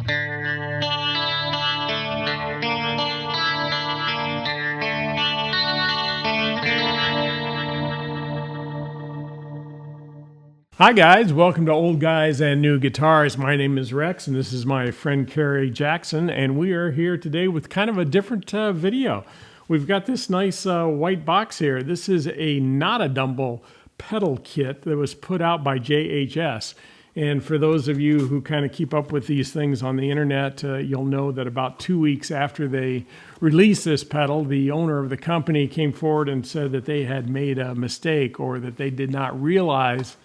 Hi guys, welcome to Old Guys and New Guitars. My name is Rex and this is my friend Kerry Jackson, and we are here today with kind of a different video. We've got this nice white box here. This is a Notadumble pedal kit that was put out by JHS. And for those of you who kind of keep up with these things on the internet, you'll know that about 2 weeks after they released this pedal, the owner of the company came forward and said that they had made a mistake, or that they did not realize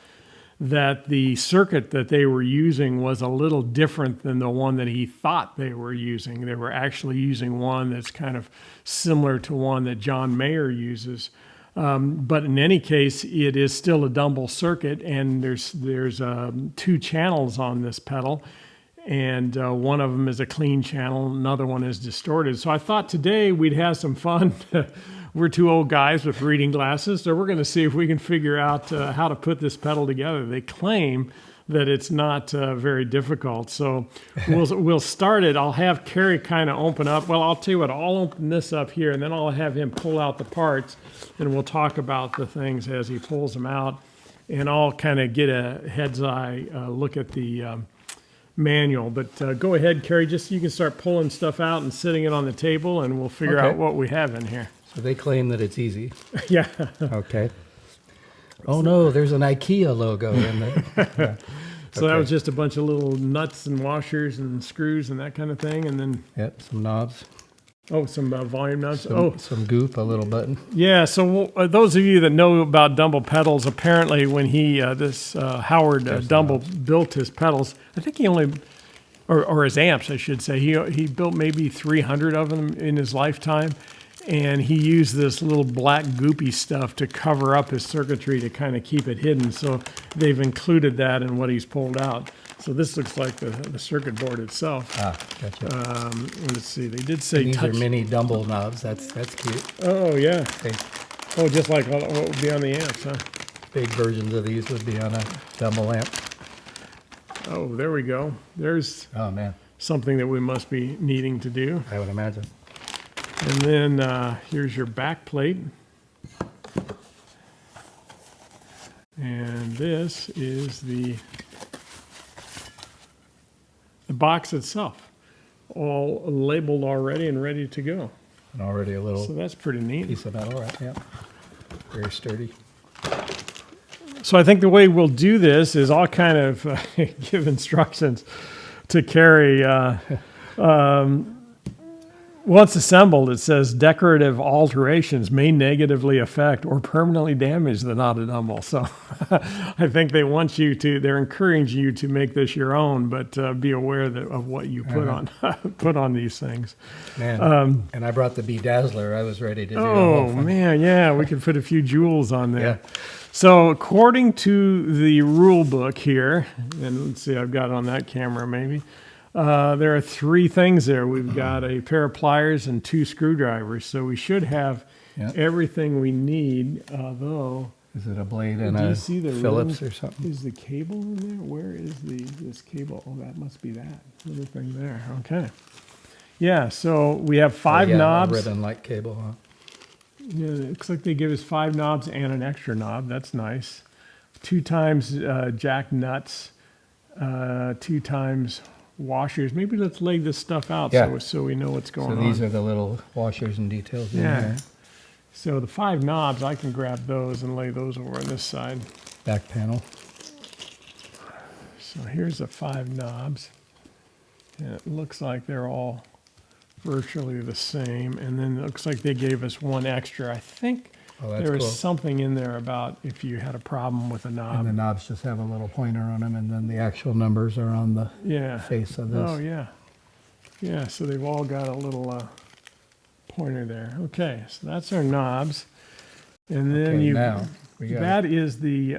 that the circuit that they were using was a little different than the one that he thought they were using. They were actually using one that's kind of similar to one that John Mayer uses. But in any case, it is still a Dumble circuit, and there's 2 channels on this pedal, and one of them is a clean channel, another one is distorted. So I thought today we'd have some fun. We're 2 old guys with reading glasses, so we're going to see if we can figure out how to put this pedal together. They claim that it's not very difficult, so we'll start it. I'll have Kerry kind of open up. Well, I'll tell you what, I'll open this up here, and then I'll have him pull out the parts, and we'll talk about the things as he pulls them out, and I'll kind of get a head's-eye look at the manual. But go ahead, Kerry, just you can start pulling stuff out and sitting it on the table, and we'll figure out what we have in here. So they claim that it's easy. Yeah. Okay. Oh no, there's an IKEA logo in there. Yeah. So that was just a bunch of little nuts and washers and screws and that kind of thing, and then some knobs. Oh, some volume knobs. Some goop, a little button. Yeah. So those of you that know about Dumble pedals, apparently when he Howard Dumble built his pedals, I think he only, or his amps, I should say, he built maybe 300 of them in his lifetime. And he used this little black goopy stuff to cover up his circuitry to kind of keep it hidden. So they've included that in what he's pulled out. So this looks like the circuit board itself. Ah, gotcha. Let's see. They did say these are mini Dumble knobs. That's cute. Oh yeah. Okay. Oh, just like what would be on the amps, huh? Big versions of these would be on a Dumble amp. Oh, there we go. There's something that we must be needing to do. I would imagine. And then here's your back plate. And this is the box itself, all labeled already and ready to go. And already a little so that's pretty neat. Piece of metal, right? Yeah. Very sturdy. So I think the way we'll do this is I'll kind of give instructions to Kerry. Once assembled, it says decorative alterations may negatively affect or permanently damage the Notadumble. So I think they want you to, they're encouraging you to make this your own, but be aware of what you put on these things. Man, and I brought the Bedazzler. I was ready to do Oh, man, yeah, we could put a few jewels on there. Yeah. So according to the rule book here, and let's see, I've got it on that camera maybe. There are 3 things there. We've got a pair of pliers and 2 screwdrivers, so we should have everything we need. Though, is it a blade and a Phillips or something? Is the cable in there? Where is this cable? Oh, that must be that little thing there. Okay. Yeah. So we have 5 knobs. Ribbon-like cable, huh? Yeah. It looks like they give us 5 knobs and an extra knob. That's nice. 2 times jack nuts. 2 times washers. Maybe let's lay this stuff out so we know what's going on. So these are the little washers and details in there. So the 5 knobs, I can grab those and lay those over on this side. Back panel. So here's the 5 knobs. And it looks like they're all virtually the same. And then it looks like they gave us 1 extra. I think there was something in there about if you had a problem with a knob. And the knobs just have a little pointer on them, and then the actual numbers are on the face of this. Oh, yeah. Yeah, so they've all got a little pointer there. Okay, so that's our knobs. And then that is the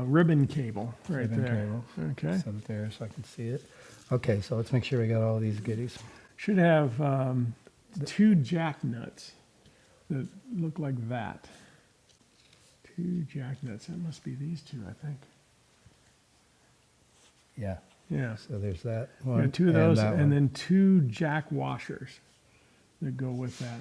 ribbon cable right there. Okay. Set it there so I can see it. Okay, so let's make sure we got all these goodies. Should have 2 jack nuts that look like that. 2 jack nuts. That must be these 2, I think. Yeah. Yeah. So there's that Yeah, one. two of those, that and one. then two jack washers that go with that.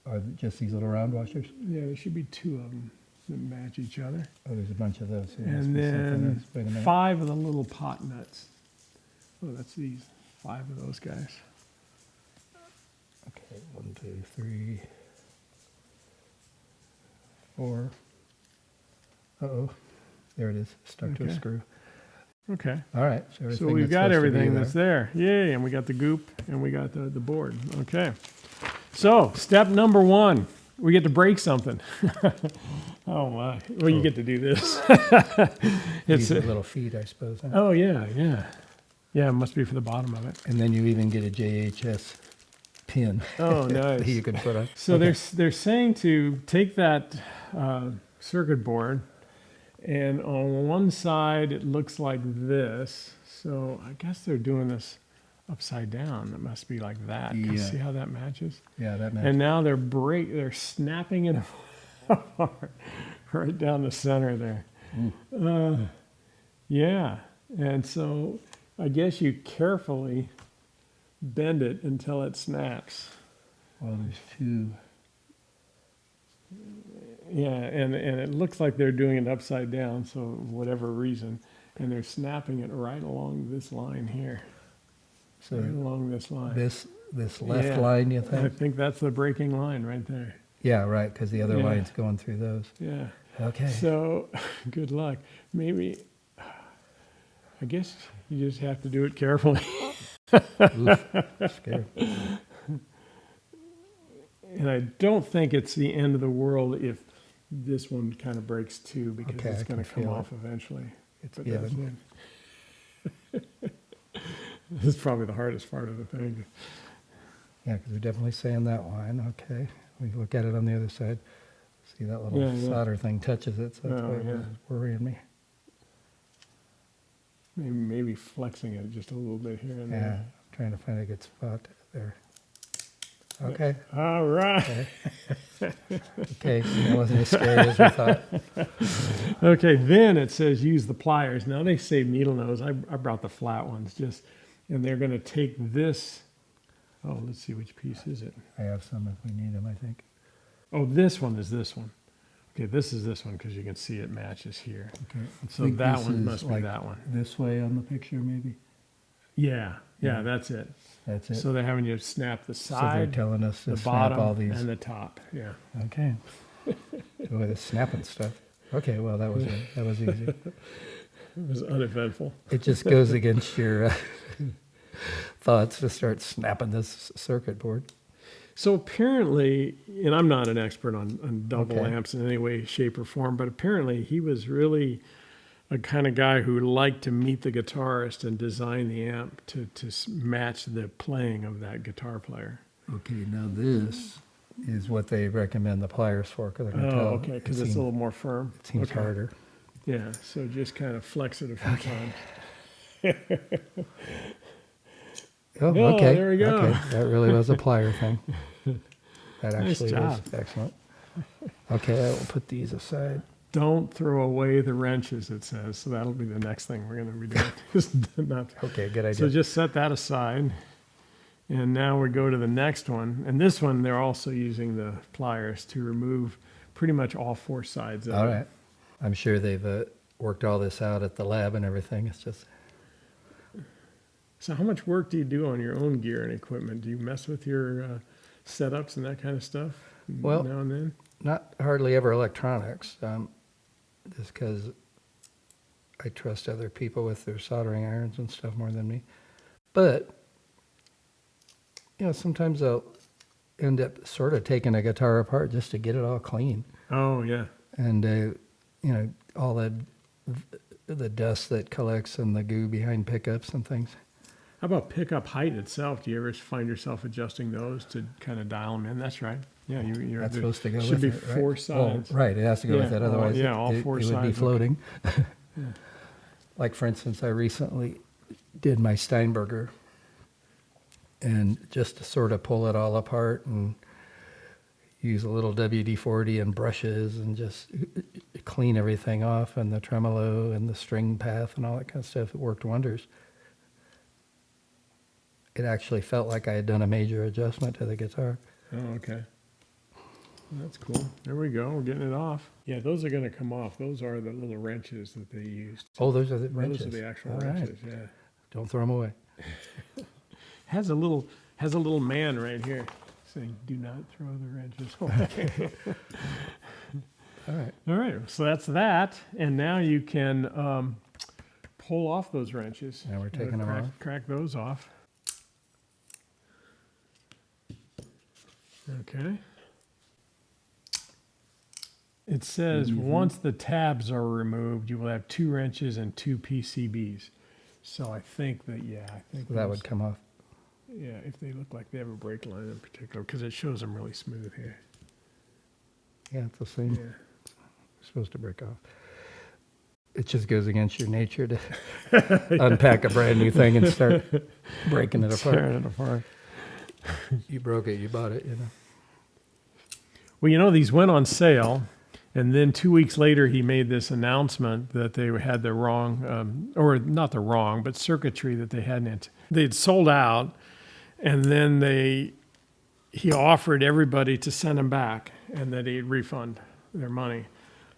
Are they just these little round washers? Yeah, there should be two of them that match each other. Oh, there's a bunch of those. There must And be something then else. Wait a minute. 5 of the little pot nuts. Oh, that's these. 5 of those guys. Okay, 1, 2, 3, 4. Uh-oh. There it is. Stuck to a Okay. screw. Okay. All right. So we've got everything that's there. Yay, and we got the goop and we got the board. Okay. So step number 1, we get to break something. Oh my. Well, you get to do this. It's a little feet, I suppose. Huh? Oh yeah, yeah. Yeah, it must be for the bottom of it. And then you even get a JHS pin. Oh, nice. that you can put on. So they're saying to take that circuit board, and on one side it looks like this. So I guess they're doing this upside down. It must be like that. Can you Yeah. see how that matches? Yeah, that matches. And now they're snapping it apart right down the center there. Yeah, and so I guess you carefully bend it until it snaps. Well, there's 2. Yeah, and it looks like they're doing it upside down, so whatever reason, and they're snapping it right along this line here. So Right along this line. this left Yeah. line, you I think? think that's the breaking line right there. Yeah, right, because the other Yeah. line's going through those. Yeah. Okay. So, good luck. Maybe, I guess you just have to do it carefully. Oof, scared. And I don't think it's the end of the world if this one kind of breaks too, because Okay, it's I going can to come feel off eventually. It's But that's given. it. This is probably the hardest part of the thing. Yeah, because we're definitely saying that line. Okay. We look at it on the other side. See that little Yeah, yeah. solder thing touches it, so that's Oh, why it yeah. was worrying me. Maybe flexing it just a little bit here and Yeah, there. I'm trying to find a good spot there. Okay. All right. Okay, that wasn't as scary as we thought. Okay, then it says use the pliers. Now they say needle nose. I brought the flat ones and they're going to take this. Oh, let's see, which piece is it? I have some if we need them, I think. Oh, this one is this one. Okay, this is this one because you can see it matches here. Okay. So that one must be that one. This way on the picture, maybe? Yeah, that's it. That's it. So they're having you snap the So they're side, telling us to the snap bottom, all these. and the top. Yeah. Okay. Boy, the snapping stuff. Okay, well, that was easy. It was uneventful. It just goes against your thoughts to start snapping this circuit board. So apparently, and I'm not an expert on double Okay. amps in any way, shape, or form, but apparently he was really a kind of guy who liked to meet the guitarist and design the amp to match the playing of that guitar player. Okay, now this is what they recommend the pliers for, because I can tell. Oh, okay, because it's a little more firm. It seems Okay. harder. Yeah, so just kind of flex it a few times. Oh, Oh, okay. there we go. Okay, that really was a plier thing. That Nice actually was job. excellent. Okay, I will put these aside. Don't throw away the wrenches, it says. So that'll be the next thing we're going to be doing. Just not- Okay, good idea. So just set that aside. And now we go to the next one. And this one, they're also using the pliers to remove pretty much all 4 sides of All it. right. I'm sure they've worked all this out at the lab and everything. It's just, So how much work do you do on your own gear and equipment? Do you mess with your setups and that kind of stuff Well, now and then? not hardly ever electronics, just because I trust other people with their soldering irons and stuff more than me. But, sometimes I'll end up sort of taking a guitar apart just to get it all clean. Oh, yeah. And, all the dust that collects and the goo behind pickups and things. How about pickup height itself? Do you ever find yourself adjusting those to kind of dial them in? That's right. Yeah, you're That's there supposed to go should with be it, right? 4 sides. Well, right, it has to go with Yeah, it, all- otherwise yeah, all it 4 would be sides. floating. Yeah. Like, for instance, I recently did my Steinberger, and just to sort of pull it all apart and use a little WD-40 and brushes and just clean everything off, and the tremolo and the string path and all that kind of stuff, it worked wonders. it actually felt like I had done a major adjustment to the guitar. Oh, okay. That's cool. There we go. We're getting it off. Yeah, those are going to come off. Those are the little wrenches that they used. Oh, those are the wrenches. Those are the actual All wrenches, right. yeah. Don't throw them away. Has a little man right here saying, "Do not throw the wrenches away." All right. All right, so that's that. And now you can pull off those wrenches. Now we're taking them off. Crack those off. Okay. It says once the tabs are removed, you will have 2 wrenches and 2 PCBs. So I think that, So that would come off. Yeah, if they look like they have a brake line in particular, because it shows them really smooth here. Yeah, it's the same. Yeah. It's supposed to break off. It just goes against your nature to unpack a brand new thing and start breaking it apart. Tearing it apart. You broke it, you bought it, you know. Well, these went on sale, and then 2 weeks later, he made this announcement that they had the wrong, or not the wrong, but circuitry that they hadn't. They'd sold out, and then he offered everybody to send them back, and that he'd refund their money.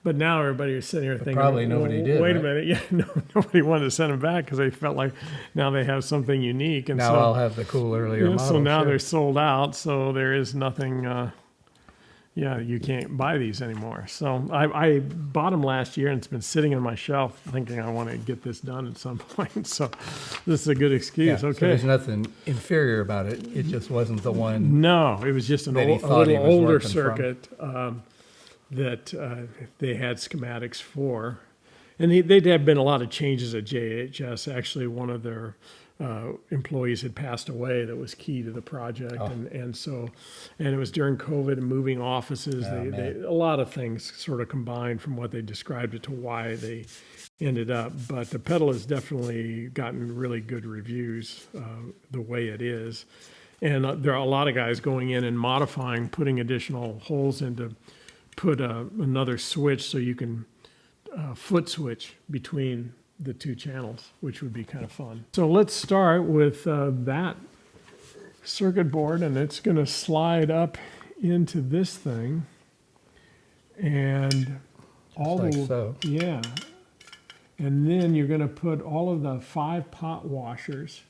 But now everybody is sitting here thinking, probably nobody did, wait a right? minute. Yeah, nobody wanted to send them back because they felt like now they have something unique. And Now so, I'll have the cool earlier model. so now sure. they're sold out. So there is nothing, you can't buy these anymore. So I bought them last year and it's been sitting on my shelf thinking I want to get this done at some point. So this is a good Yeah, excuse. so Okay. there's nothing inferior about it. It just wasn't the one. No, it was just a that he little thought he was older working from. circuit that they had schematics for. And they'd have been a lot of changes at JHS. Actually, one of their employees had passed away that was key to the project. Oh. And it was during COVID and moving offices. Man. A lot of things sort of combined from what they described it to why they ended up. But the pedal has definitely gotten really good reviews the way it is. And there are a lot of guys going in and modifying, putting additional holes in to put another switch so you can foot switch between the 2 channels, which would be kind of fun. So let's start with that circuit board, and it's going to slide up into this thing. And all like the, so. yeah. And then you're going to put all of the 5 pot washers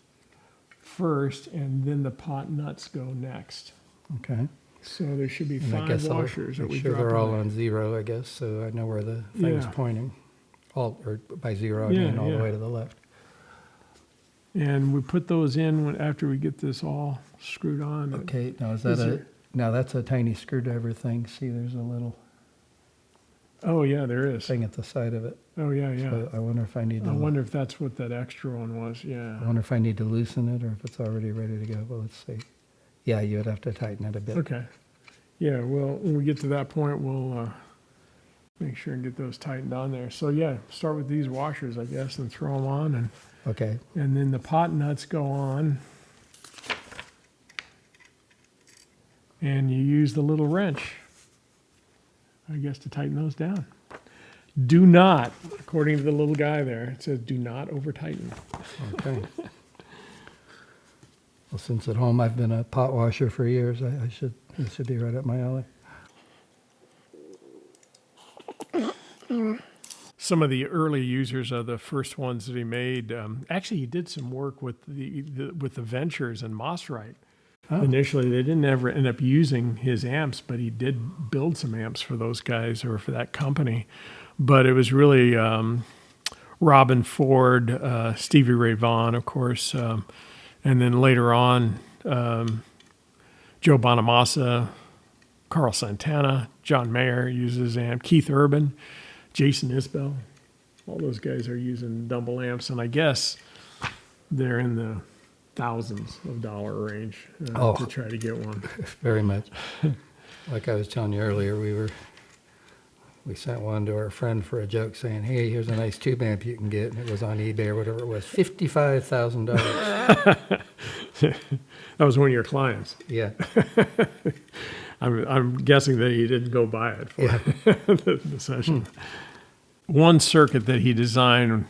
first, and then the pot nuts go next. Okay. So there should be And I 5 guess washers that I'll we make sure drop they're all in there. on 0, I guess, so I know where the thing's Yeah. pointing. Or by 0, I Yeah, mean all yeah. the way to the left. And we put those in after we get this all screwed on. Okay, now Is there- now that's a tiny screwdriver thing. See, there's a little Oh, yeah, there is. thing at the side of it. Oh, yeah, yeah. So I wonder if I need to. I wonder if that's what that extra one was. I Yeah. wonder if I need to loosen it or if it's already ready to go. Well, let's see. Yeah, you would have to tighten it a bit. Okay. Yeah, well, when we get to that point, we'll make sure and get those tightened on there. So, yeah, start with these washers, I guess, and throw them on. Okay. And then the pot nuts go on. And you use the little wrench, I guess, to tighten those down. Do not, according to the little guy there, it says do not over tighten. Okay. Well, since at home I've been a pot washer for years, this should be right up my alley. Some of the early users are the first ones that he made. Actually, he did some work with the Ventures and Mossrite. Oh. Initially, they didn't ever end up using his amps, but he did build some amps for those guys or for that company. But it was really Robin Ford, Stevie Ray Vaughan, of course, and then later on, Joe Bonamassa, Carl Santana, John Mayer uses amp, Keith Urban, Jason Isbell. All those guys are using Dumble amps, and I guess they're in the thousands of dollar range to try to get one. Very much. Like I was telling you earlier, we sent one to our friend for a joke saying, hey, here's a nice tube amp you can get. And it was on eBay or whatever it was, $55,000. That was one of your clients. Yeah. I'm guessing that he didn't go buy it for the session. One circuit that he designed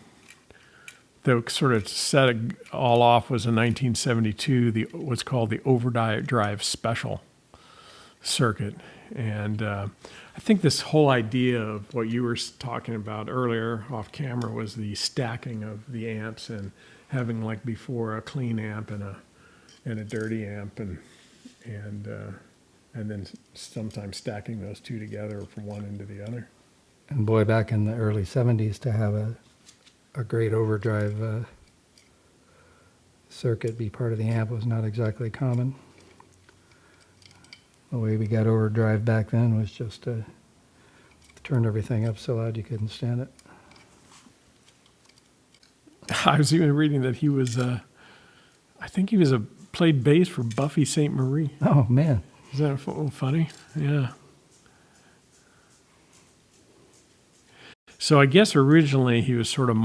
that sort of set it all off was in 1972, what's called the Overdrive Special circuit. And I think this whole idea of what you were talking about earlier off camera was the stacking of the amps and having, like before, a clean amp and a dirty amp, and then sometimes stacking those two together from one end to the other. And boy, back in the early 70s, to have a great overdrive circuit be part of the amp was not exactly common. The way we got overdrive back then was just to turn everything up so loud you couldn't stand it. I was even reading that he was, I think he was played bass for Buffy St. Marie. Oh, man. Is that funny? Yeah. So I guess originally he was sort of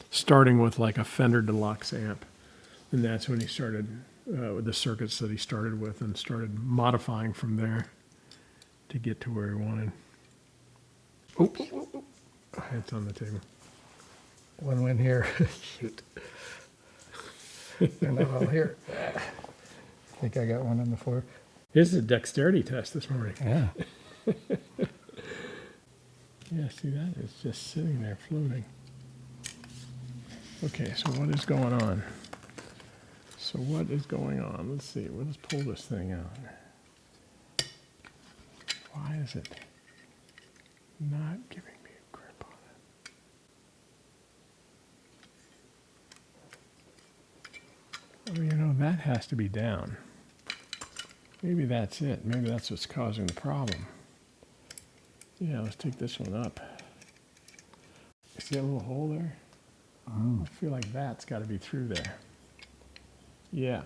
starting with like a Fender Deluxe amp. And that's when he started with the circuits that he started with, and started modifying from there to get to where he wanted. Oops. It's on the table. One went here. Shoot. They're not all here. I think I got one on the floor. Here's a dexterity test this morning. Yeah. Yeah, see that? It's just sitting there floating. Okay, so what is going on? Let's see. Let's pull this thing out. Why is it not giving me a grip on it? Oh, you know, that has to be down. Maybe that's it. Maybe that's what's causing the problem. Yeah, let's take this one up. See that little hole there? Oh. I feel like that's got to be through there. Yeah.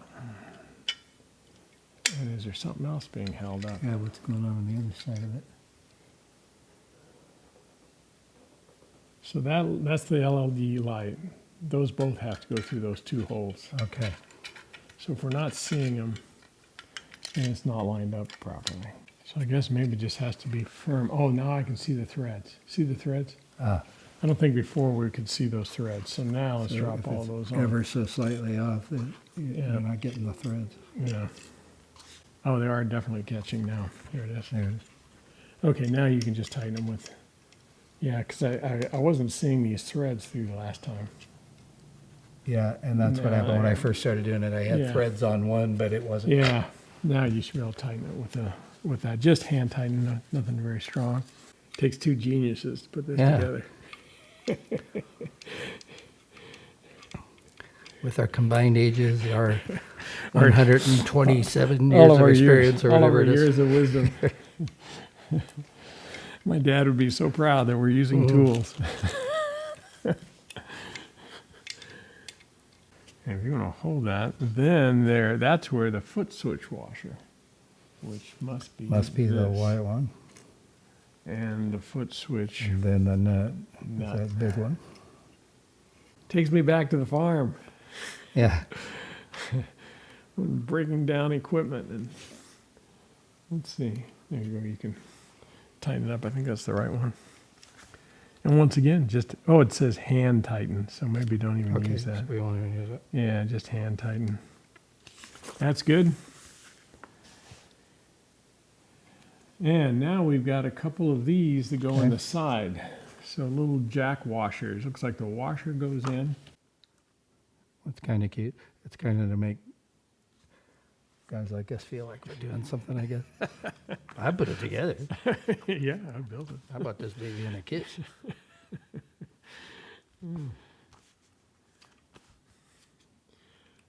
And is there something else being held up? Yeah, what's going on the other side of it? So that's the LLD light. Those both have to go through those two holes. Okay. So if we're not seeing them, then it's not lined up properly. So I guess maybe it just has to be firm. Oh, now I can see the threads. See the threads? Ah. I don't think before we could see those threads. So now let's drop if all it's those on. ever so slightly off, then you're not getting the threads. Yeah. Oh, they are definitely catching now. Here it is. There it is. Okay, now you can just tighten them with, yeah, because I wasn't seeing these threads through the last time. Yeah, and that's what happened when I first started doing it. I had threads on one, but it wasn't. Yeah, now you should be able to tighten it with that. Just hand tighten, nothing very strong. Takes two geniuses to put this together. With our combined ages, our 127 years all of our experience, or all of whatever our it is. years of wisdom. My dad would be so proud that we're using tools. And if you want to hold that, then that's where the foot switch washer, which must be the this. white one. And the foot switch And then the nut. Is that big one? takes me back to the farm, Yeah. breaking down equipment. And let's see, there you go. You can tighten it up. I think that's the right one. And once again, it says hand tighten, so maybe don't even use that. So we won't even use it. Yeah, just hand tighten. That's good. And now we've got a couple of these that go on the side. So little jack washers. Looks like the washer goes in. It's kind of cute. It's kind of to make guys like us feel like we're doing something, I guess. I put it together. Yeah, I built it. How about this baby in a kit?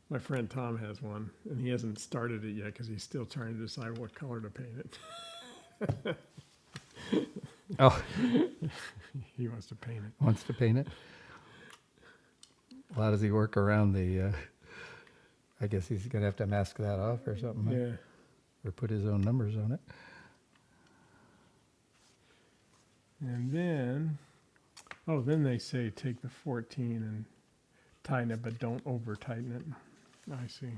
My friend Tom has one, and he hasn't started it yet because he's still trying to decide what color to paint it. Oh, He wants to paint it. wants to paint it? Well, how does he work around the, I guess he's going to have to mask that off or something. Huh? Yeah. Or put his own numbers on it. And then, then they say take the 14 and tighten it, but don't over tighten it. I see.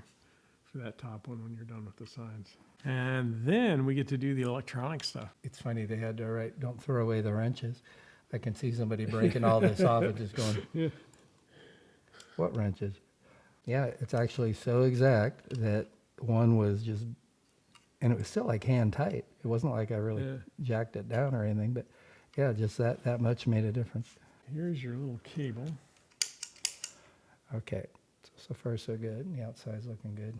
For that top one when you're done with the sides. And then we get to do the electronic stuff. It's funny they had to write, don't throw away the wrenches. I can see somebody breaking all this off and just going, Yeah. What wrenches? Yeah, it's actually so exact that one was just, and it was still like hand tight. It wasn't like I really jacked it down or anything, but yeah, just that much made a difference. Here's your little cable. Okay, so far so good. The outside's looking good.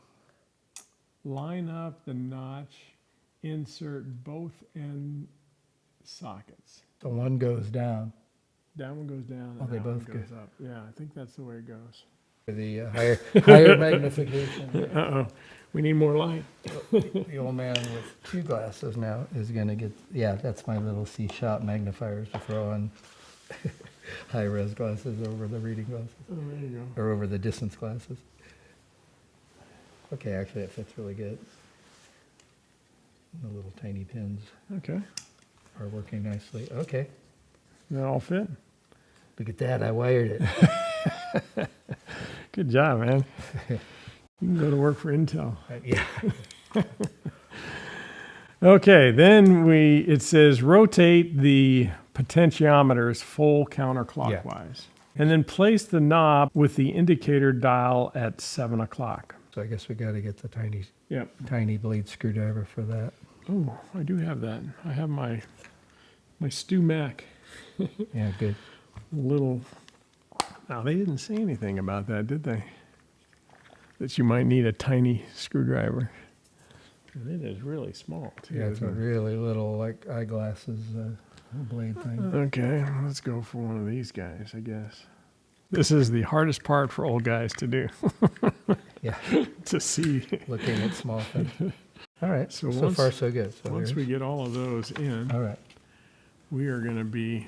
Line up the notch, insert both end sockets. The one goes down. That one goes down and they that one both goes up. Yeah, I think that's the way it goes. The higher magnification. Uh-oh, we need more light. The old man with 2 glasses now is going to get, yeah, that's my little C-shop magnifiers to throw on high-res glasses over the reading glasses. Oh, there you go. Or over the distance glasses. Okay, actually it fits really good. The little tiny pins Okay, are working nicely. Okay, that all fit? look at that, I wired it. Good job, man. You can go to work for Intel. Yeah. Okay, then it says rotate the potentiometers full counterclockwise. And then place the knob with the indicator dial at 7 o'clock. So I guess we got to get the Yep. tiny blade screwdriver for that. Oh, I do have that. I have my Stu Mac Yeah, good. little. Now, they didn't say anything about that, did they? That you might need a tiny screwdriver. And it is really small, too. Yeah, it's a isn't it? really little, like, eyeglasses blade thing. Okay, let's go for one of these guys, I guess. This is the hardest part for old guys to do, Yeah, to see. looking at small things. All right, So so once- far so good. So Once we get all of those in, all right, we are going to be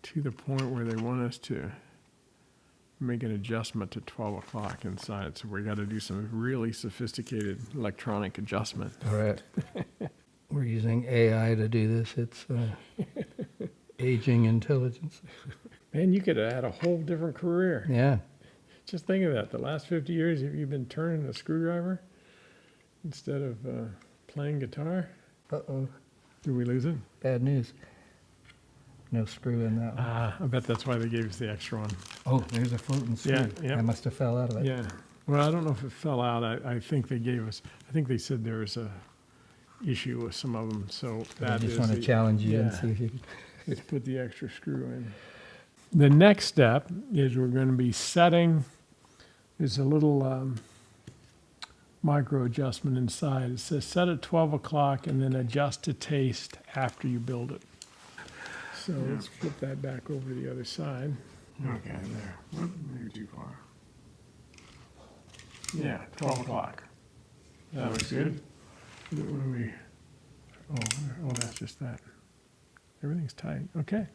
to the point where they want us to make an adjustment to 12 o'clock inside. So we got to do some really sophisticated electronic adjustment. all right. We're using AI to do this. It's aging intelligence. Man, you could have had a whole different career. Yeah, Just think of that. The last 50 years, have you been turning a screwdriver instead of playing guitar? uh-oh, Did we lose it? bad news. No screw in that one. I bet that's why they gave us the extra one. Oh, there's a floating screw. Yeah, yeah. I must have fell out of it. Yeah. Well, I don't know if it fell out. I think they gave us, I think they said there was a issue with some of them. So I that just is want to the- challenge you and yeah. see if you can. Let's put the extra screw in. The next step is we're going to be setting, there's a little micro adjustment inside. It says set at 12 o'clock and then adjust to taste after you build it. So let's flip that back over to the other side. Okay, there. Maybe too far. Yeah, 12 o'clock. That looks good. What do we? Oh, that's just that. Everything's tight. Okay.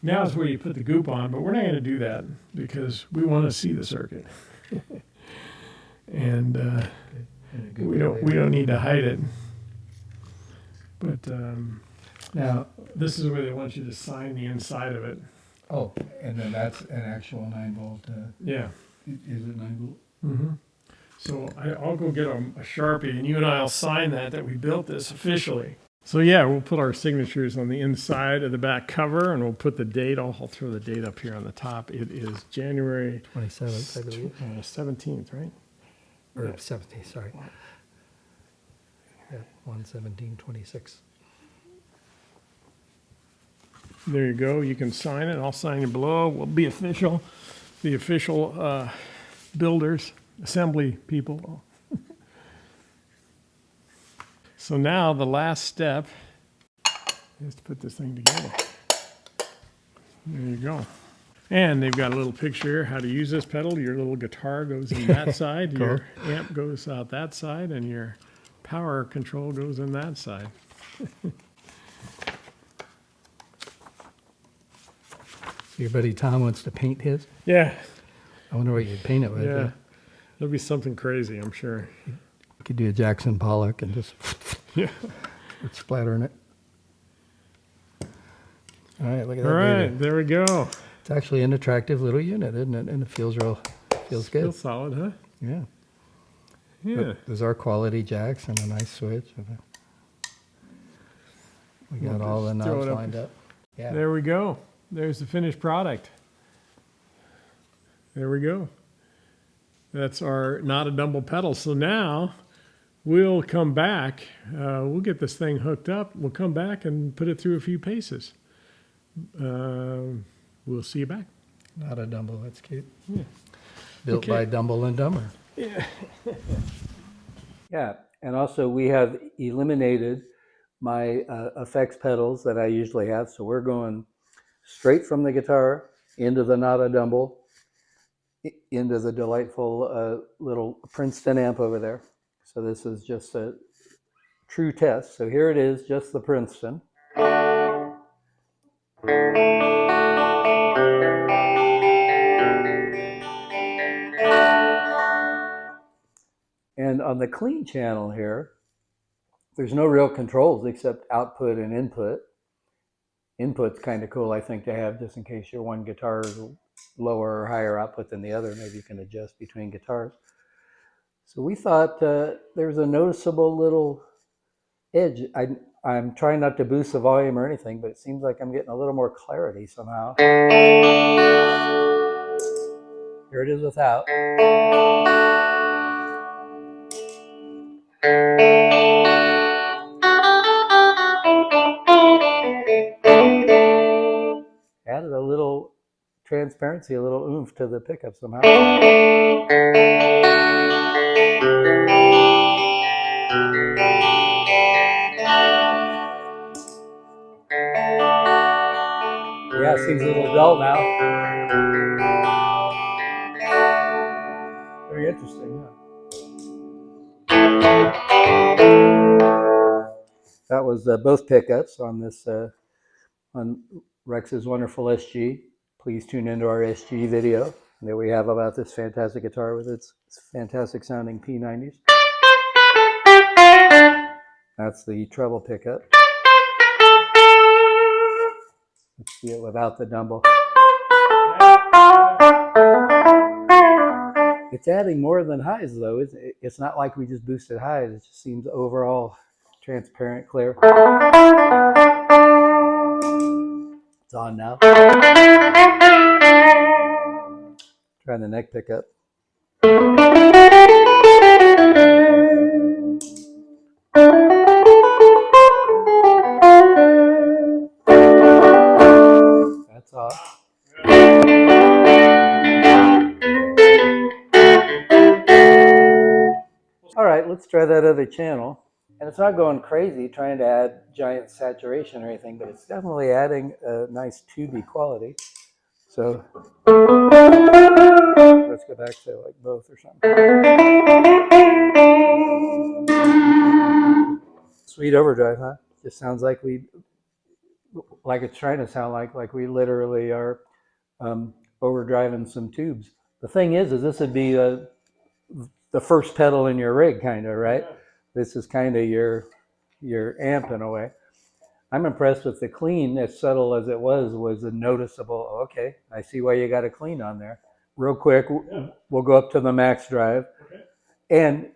Now is where you put the goop on, but we're not going to do that because we want to see the circuit, and we don't need to hide it. But now this is where they want you to sign the inside of it. Oh, and then that's an actual 9-volt. Yeah. Is it 9-volt? Mm-hmm. So I'll go get a Sharpie, and you and I'll sign that we built this officially. So yeah, we'll put our signatures on the inside of the back cover, and we'll put the date. I'll throw the date up here on the top. It is January 27th, I believe. 17th, right? Or Yeah. 17th, sorry. Yeah, 1/17/26. There you go. You can sign it. I'll sign it below. We'll be official. The official builders, assembly people. So now the last step is to put this thing together. There you go. And they've got a little picture here how to use this pedal. Your little guitar goes in that side, Cool. your amp goes out that side, and your power control goes in that side. Your buddy Tom wants to paint his. Yeah, I wonder what you'd paint it with. yeah. It'll be something crazy, I'm sure. You could do a Jackson Pollock and just Yeah. splatter in it. All right, look at that. All right, baby. there we go. It's actually an attractive little unit, isn't it? And it feels feels good. Feels solid, huh? Yeah. Yeah. Look, there's our quality jacks and a nice switch. We got We'll all the just throw knobs it up. lined up. Yeah. There we go. There's the finished product. There we go. That's our Notadumble pedal. So now we'll come back. We'll get this thing hooked up. We'll come back and put it through a few paces. We'll see you back. Notadumble, that's cute. Yeah. Built by Dumble and Dumber. Yeah. Yeah, and also we have eliminated my effects pedals that I usually have, so we're going straight from the guitar into the Notadumble, into the delightful little Princeton amp over there. So this is just a true test. So here it is, just the Princeton. And on the clean channel here, there's no real controls except output and input. Input's kind of cool, I think, to have just in case your one guitar is lower or higher output than the other. Maybe you can adjust between guitars. So we thought there's a noticeable little edge. I'm trying not to boost the volume or anything, but it seems like I'm getting a little more clarity somehow. Here it is without. Added a little transparency, a little oomph to the pickup somehow. Yeah, it seems a little dull now. Very interesting, huh? That was both pickups on this on Rex's wonderful SG. Please tune into our SG video that we have about this fantastic guitar with its fantastic sounding P90s. That's the treble pickup. Let's see it without the Dumble. It's adding more than highs though. It's not like we just boosted highs. It just seems overall transparent, clear. It's on now. Trying the neck pickup. That's off. All right, let's try that other channel. And it's not going crazy trying to add giant saturation or anything, but it's definitely adding a nice tubey quality. So let's go back to like both or something. Sweet overdrive, huh? Just sounds like it's trying to sound like we literally are overdriving some tubes. The thing is this would be the first pedal in your rig, kind of, right? Yeah. This is kind of your amp in a way. I'm impressed with the clean, as subtle as it was a noticeable, okay, I see why you got a clean on there. Real quick, yeah. We'll go up to the max drive. Okay.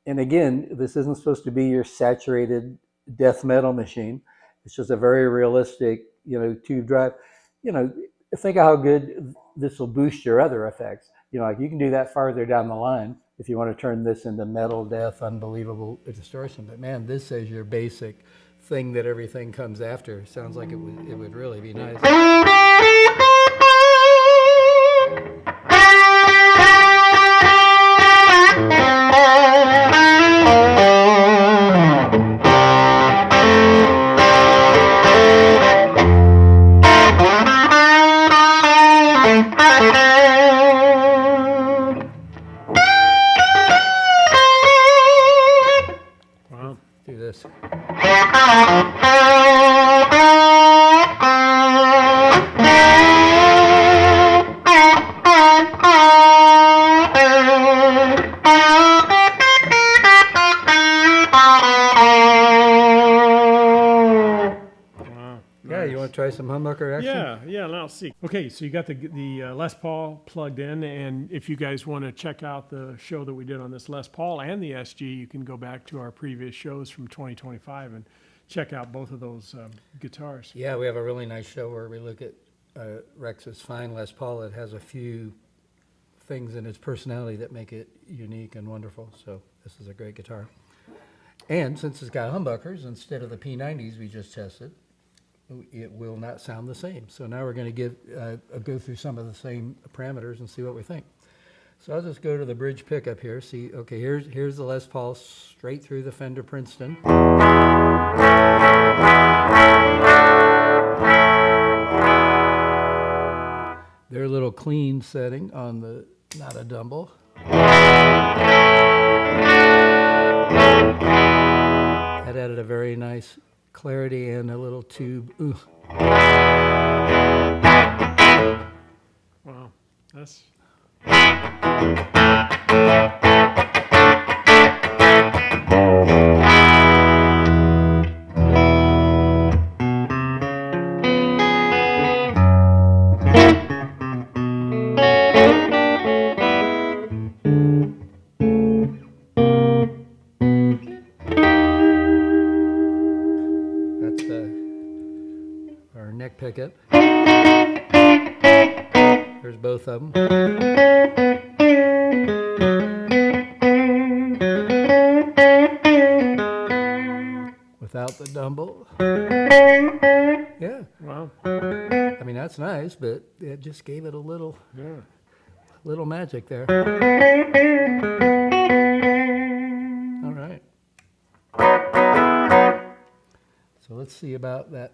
And again, this isn't supposed to be your saturated death metal machine. It's just a very realistic, tube drive. Think of how good this will boost your other effects. Like you can do that farther down the line if you want to turn this into metal, death, unbelievable distortion. But man, this is your basic thing that everything comes after. Sounds like it would really be nice. Wow. Do this. Yeah, you want to try some humbucker action? Yeah, and I'll see. Okay, so you got the Les Paul plugged in, and if you guys want to check out the show that we did on this Les Paul and the SG, you can go back to our previous shows from 2025 and check out both of those guitars. Yeah, we have a really nice show where we look at Rex's fine Les Paul. It has a few things in its personality that make it unique and wonderful. So this is a great guitar. And since it's got humbuckers instead of the P90s we just tested, it will not sound the same. So now we're going to go through some of the same parameters and see what we think. So I'll just go to the bridge pickup here. See, okay, here's the Les Paul straight through the Fender Princeton. Their little clean setting on the Notadumble. That added a very nice clarity and a little tube. Ooh. Wow, that's... That's our neck pickup. There's both of them. Without the Dumble. Yeah. Wow. I mean, that's nice, but it just gave it a little magic there. All right. So let's see about that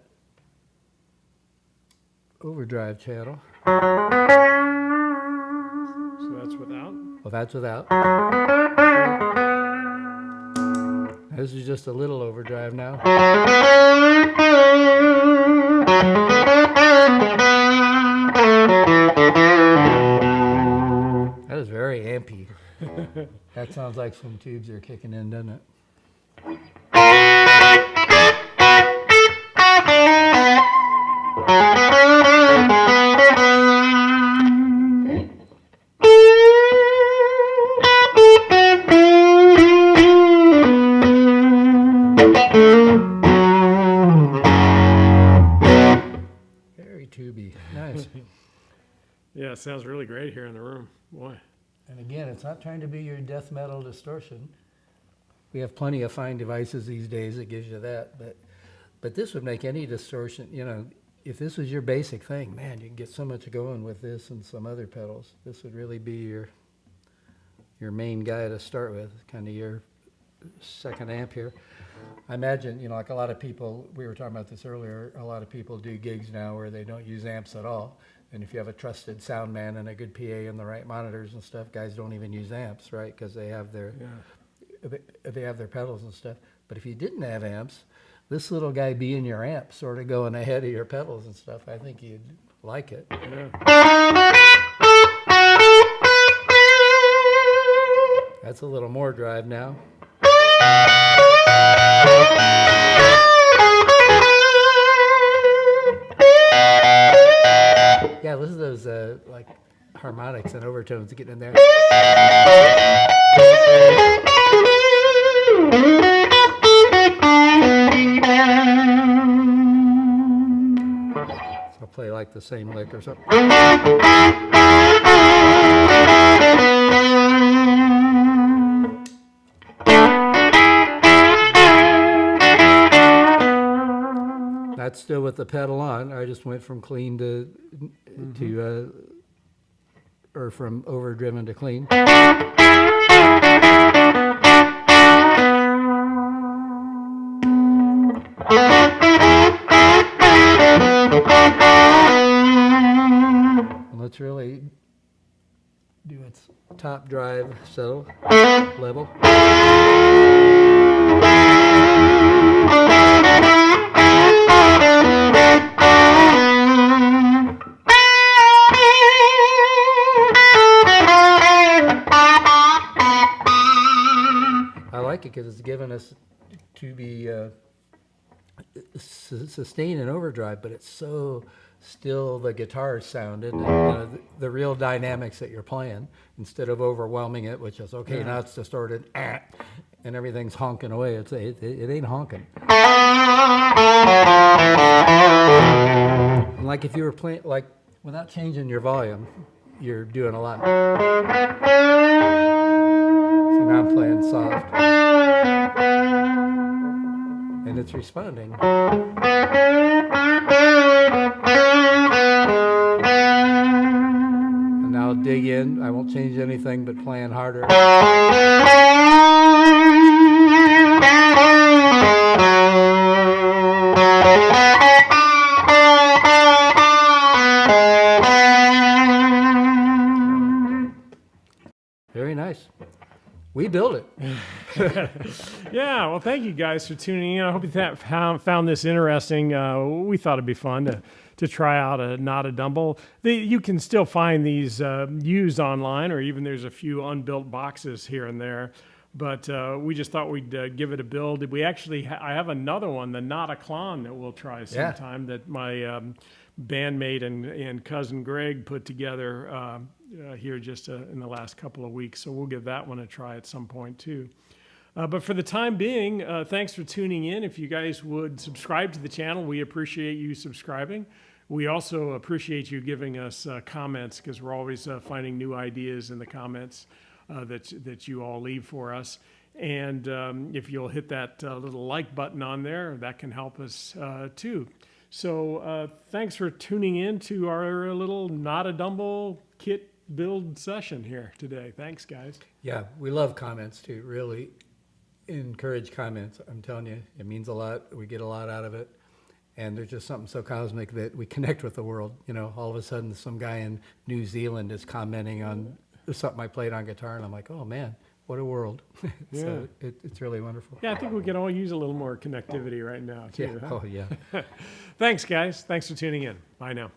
overdrive channel. So that's without? Well, that's without. This is just a little overdrive now. That is very ampy. That sounds like some tubes are kicking in, doesn't it? Very tubey. Nice. Yeah, it sounds really great here in the room. Boy. And again, it's not trying to be your death metal distortion. We have plenty of fine devices these days that gives you that, but this would make any distortion, you know, if this was your basic thing, man, you can get so much going with this and some other pedals. This would really be your main guy to start with, kind of your second amp here. I imagine, you know, like a lot of people, we were talking about this earlier, a lot of people do gigs now where they don't use amps at all. And if you have a trusted sound man and a good PA and the right monitors and stuff, guys don't even use amps, right? Because they have their they have their pedals and stuff. But if you didn't have amps, this little guy being your amp, sort of going ahead of your pedals and stuff, I think you'd like it. Yeah. That's a little more drive now. Yeah, listen to those like harmonics and overtones getting in there. So I'll play like the same lick or something. That's still with the pedal on. I just went from clean to or from overdriven to clean. And let's really do its top drive so level. I like it because it's given us to be sustain and overdrive, but it's so still the guitar sounded, and the real dynamics that you're playing, instead of overwhelming it, which is okay, now it's distorted, and everything's honking away. It ain't honking. And like if you were playing, like without changing your volume, you're doing a lot. So now I'm playing soft. And it's responding. And now I'll dig in. I won't change anything but playing harder. Very nice. We built it. Yeah, well, thank you guys for tuning in. I hope you found this interesting. We thought it'd be fun to try out a Notadumble. You can still find these used online, or even there's a few unbuilt boxes here and there. But we just thought we'd give it a build. We actually, I have another one, the Notaclon, that we'll try sometime, that my bandmate and cousin Greg put together here just in the last couple of weeks. So we'll give that one a try at some point too. But for the time being, thanks for tuning in. If you guys would subscribe to the channel, we appreciate you subscribing. We also appreciate you giving us comments, because we're always finding new ideas in the comments that you all leave for us. And if you'll hit that little like button on there, that can help us too. So thanks for tuning in to our little Notadumble kit build session here today. Thanks, guys. Yeah, we love comments too. Really encourage comments. I'm telling you, it means a lot. We get a lot out of it. And there's just something so cosmic that we connect with the world. You know, all of a sudden some guy in New Zealand is commenting on something I played on guitar, and I'm like, oh man, what a world. So it's really wonderful. Yeah, I think we could all use a little more connectivity right now too. Yeah. Huh? Oh yeah. Thanks, guys. Thanks for tuning in. Bye now.